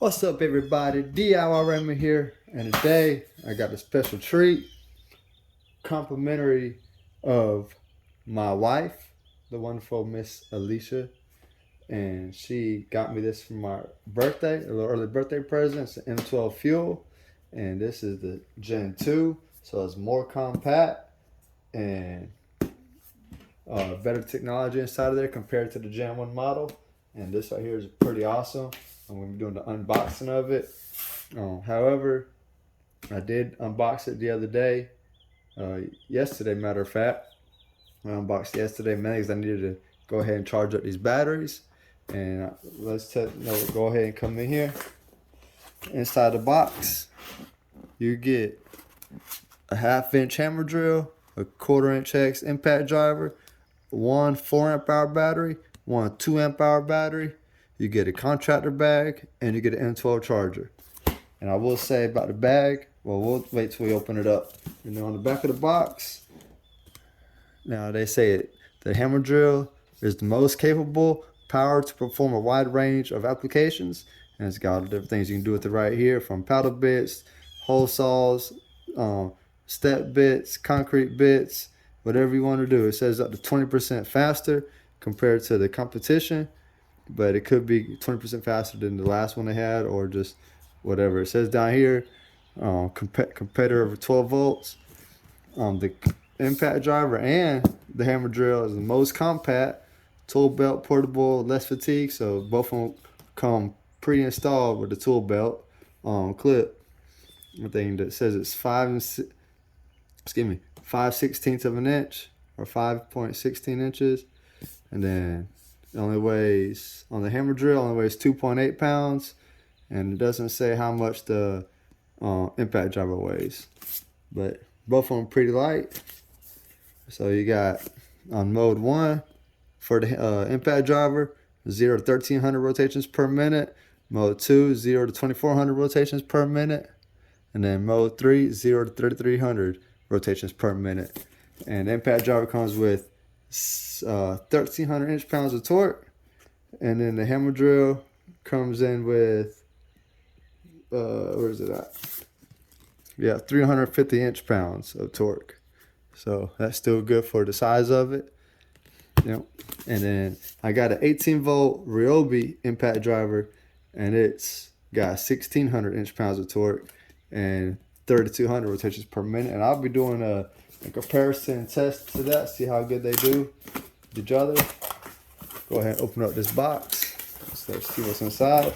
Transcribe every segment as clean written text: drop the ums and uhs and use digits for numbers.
What's up, everybody? DIY Raymond here, and today I got a special treat, complimentary of my wife, the wonderful Miss Alicia, and she got me this for my birthday, a little early birthday present. It's an M12 fuel, and this is the Gen 2, so it's more compact and better technology inside of there compared to the Gen 1 model. And this right here is pretty awesome. I'm going to be doing the unboxing of it. However, I did unbox it the other day, yesterday, matter of fact. I unboxed it yesterday mainly because I needed to go ahead and charge up these batteries. And go ahead and come in here. Inside the box, you get a 1/2-inch hammer drill, a 1/4-inch X impact driver, one 4-amp-hour battery, one 2-amp-hour battery. You get a contractor bag, and you get an M12 charger. And I will say about the bag, well, we'll wait till we open it up. And then on the back of the box, now they say the hammer drill is the most capable power to perform a wide range of applications. And it's got different things you can do with it right here, from paddle bits, hole saws, step bits, concrete bits, whatever you want to do. It says up to 20% faster compared to the competition, but it could be 20% faster than the last one they had, or just whatever. It says down here, competitor over 12 volts. The impact driver and the hammer drill is the most compact, tool belt portable, less fatigue. So both of them come pre-installed with the tool belt clip. I think that says it's 5/16 of an inch, or 5.16 inches, and then it only weighs, on the hammer drill, only weighs 2.8 pounds, and it doesn't say how much the impact driver weighs, but both of them pretty light. So you got on mode 1 for the impact driver, 0 to 1300 rotations per minute. Mode 2, 0 to 2400 rotations per minute. And then mode 3, 0 to 3300 rotations per minute. And the impact driver comes with 1300 inch-pounds of torque. And then the hammer drill comes in with, where is it at? Yeah, 350 inch-pounds of torque. So that's still good for the size of it. Yep. And then I got an 18-volt Ryobi impact driver, and it's got 1600 inch-pounds of torque and 3200 rotations per minute. And I'll be doing a comparison test to that, see how good they do with each other. Go ahead and open up this box. Let's see what's inside.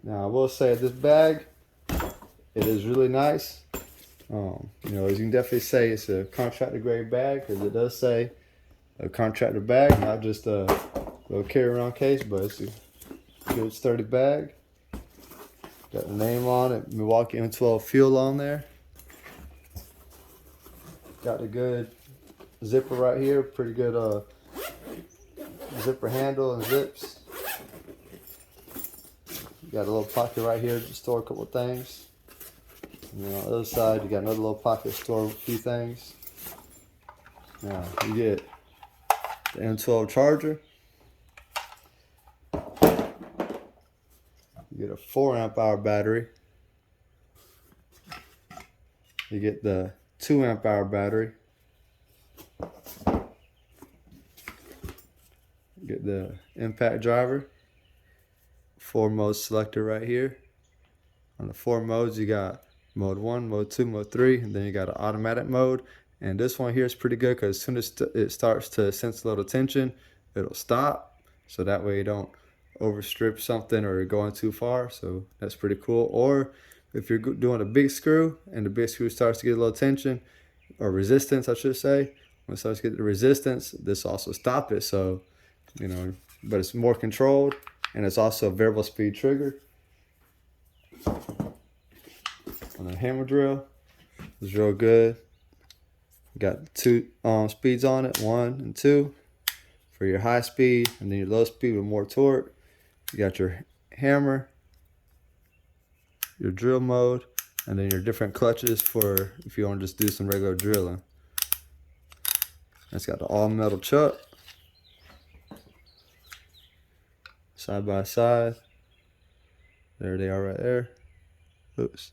Now I will say this bag, it is really nice. You know, as you can definitely say, it's a contractor grade bag, because it does say a contractor bag, not just a little carry around case, but it's a good sturdy bag. Got the name on it, Milwaukee M12 fuel on there. Got a good zipper right here, pretty good zipper handle and zips. Got a little pocket right here to store a couple of things. And then on the other side, you got another little pocket to store a few things. Now, you get the M12 charger. You get a 4-amp-hour battery. You get the 2-amp-hour battery. You get the impact driver. 4 modes selector right here. On the 4 modes, you got mode 1, mode 2, mode 3, and then you got an automatic mode. And this one here is pretty good, because as soon as it starts to sense a little tension, it'll stop. So that way you don't overstrip something or going too far. So that's pretty cool. Or if you're doing a big screw and the big screw starts to get a little tension, or resistance, I should say, when it starts to get the resistance, this also stop it. So, you know, but it's more controlled, and it's also a variable speed trigger. On the hammer drill, it's real good. Got 2 speeds on it, 1 and 2 for your high speed, and then your low speed with more torque. You got your hammer, your drill mode, and then your different clutches for if you want to just do some regular drilling. It's got the all metal chuck. side by side. There they are right there. Oops.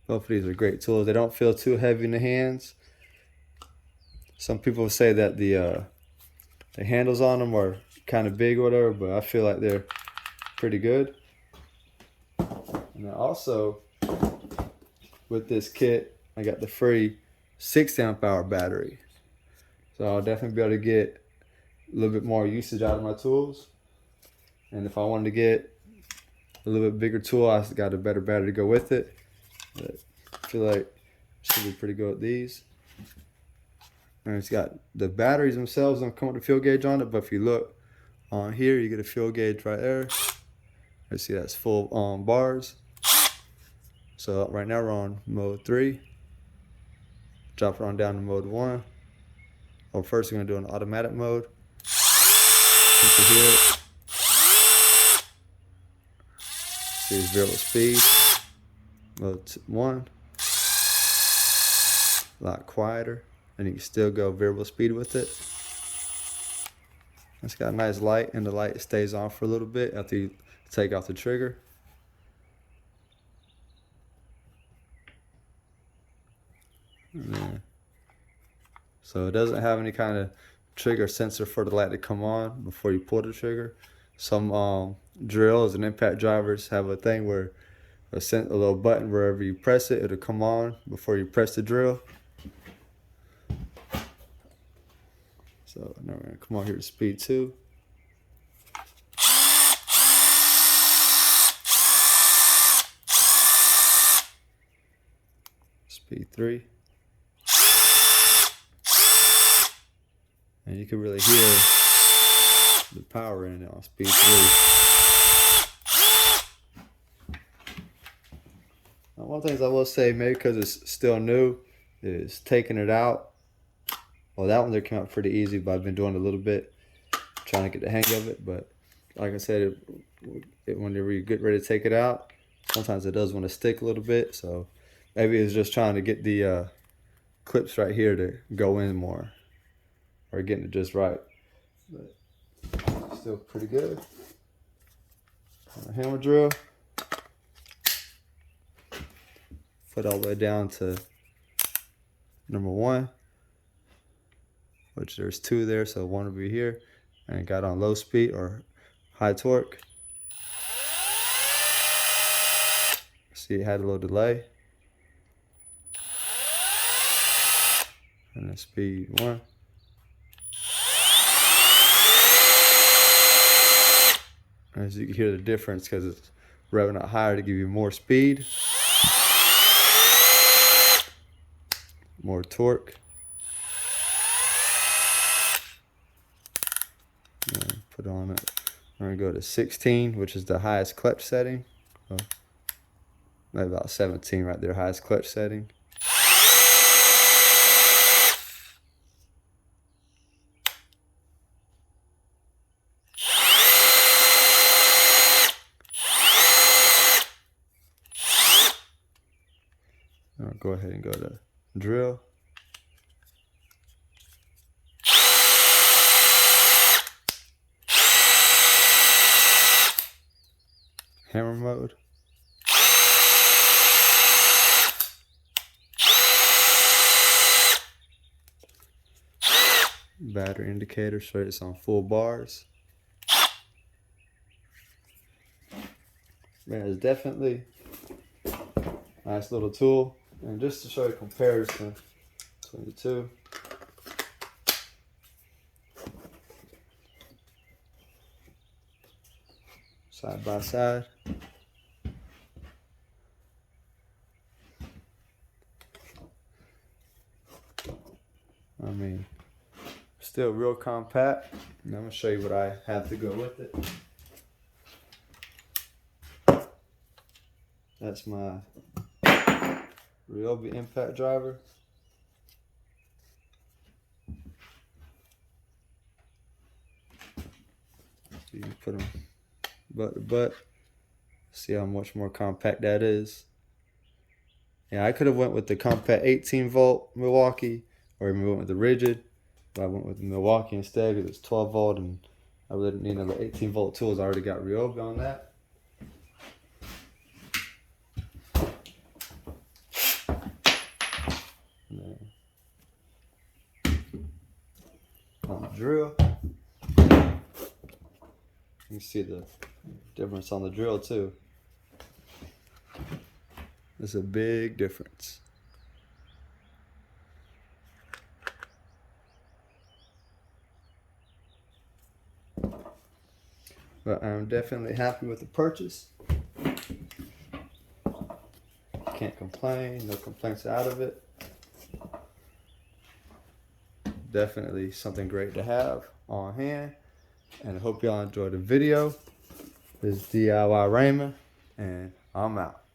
Both of these are great tools. They don't feel too heavy in the hands. Some people say that the handles on them are kind of big or whatever, but I feel like they're pretty good. And then also, with this kit, I got the free 6 amp hour battery. So I'll definitely be able to get a little bit more usage out of my tools. And if I wanted to get a little bit bigger tool, I got a better battery to go with it. But I feel like it should be pretty good with these. And it's got the batteries themselves don't come with a fuel gauge on it, but if you look on here, you get a fuel gauge right there. You see that's full bars. So right now we're on mode 3. Drop it on down to mode 1. Well, first we're gonna do an automatic mode. You can hear it. See it's variable speed. Mode 1. A lot quieter. And you can still go variable speed with it. It's got a nice light, and the light stays on for a little bit after you take off the trigger. So it doesn't have any kind of trigger sensor for the light to come on before you pull the trigger. Some drills and impact drivers have a thing where a little button wherever you press it, it'll come on before you press the drill. So now we're gonna come on here to speed 2. Speed 3. And you can really hear the power in it on speed 3. Now, one of the things I will say, maybe because it's still new, is taking it out. Well, that one there came out pretty easy, but I've been doing it a little bit, trying to get the hang of it. But like I said, whenever you get ready to take it out, sometimes it does want to stick a little bit. So maybe it's just trying to get the clips right here to go in more, or getting it just right. But still pretty good. On a hammer drill, put all the way down to number 1. Which there's 2 there, so 1 will be here, and got on low speed or high torque. See, it had a little delay. And then speed 1. As you can hear the difference because it's revving up higher to give you more speed, more torque. Put on it. I'm gonna go to 16, which is the highest clutch setting. Oh, maybe about 17 right there, highest clutch setting. I'll go ahead and go to drill. Hammer mode. Battery indicator, so it's on full bars. Man, it's definitely a nice little tool. And just to show you a comparison between the two. Side by side. I mean, still real compact. And I'm gonna show you what I have to go with it. That's my Ryobi impact driver. So you can put them butt to butt. See how much more compact that is. Yeah, I could have went with the compact 18 volt Milwaukee, or even went with the rigid, But I went with the Milwaukee instead because it's 12 volt and I really didn't need another 18 volt tools. I already got Ryobi on that. On the drill, you can see the difference on the drill too. There's a big difference. But I'm definitely happy with the purchase. Can't complain, no complaints out of it. Definitely something great to have on hand. And I hope y'all enjoyed the video. This is DIY Raymond, and I'm out.